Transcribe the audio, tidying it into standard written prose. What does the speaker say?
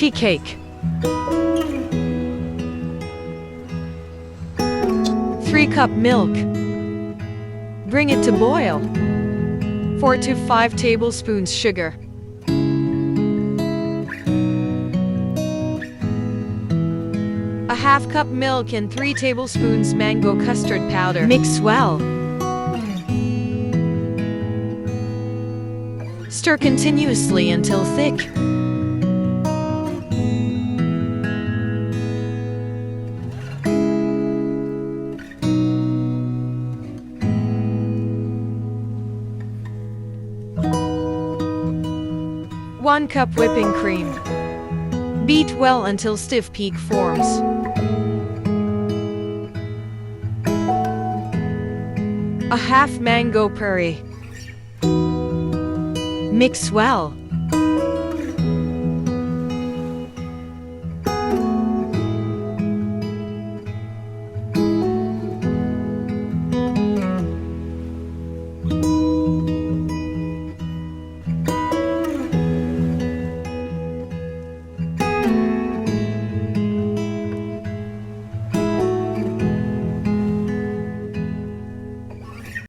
tea cake. 3-cup milk. Bring it to boil. 4 to 5 tablespoons sugar. A half-cup milk and 3 tablespoons mango custard powder. Mix well. Stir continuously until thick. One cup whipping cream. Beat well until stiff peak forms. A half mango puree. Mix well.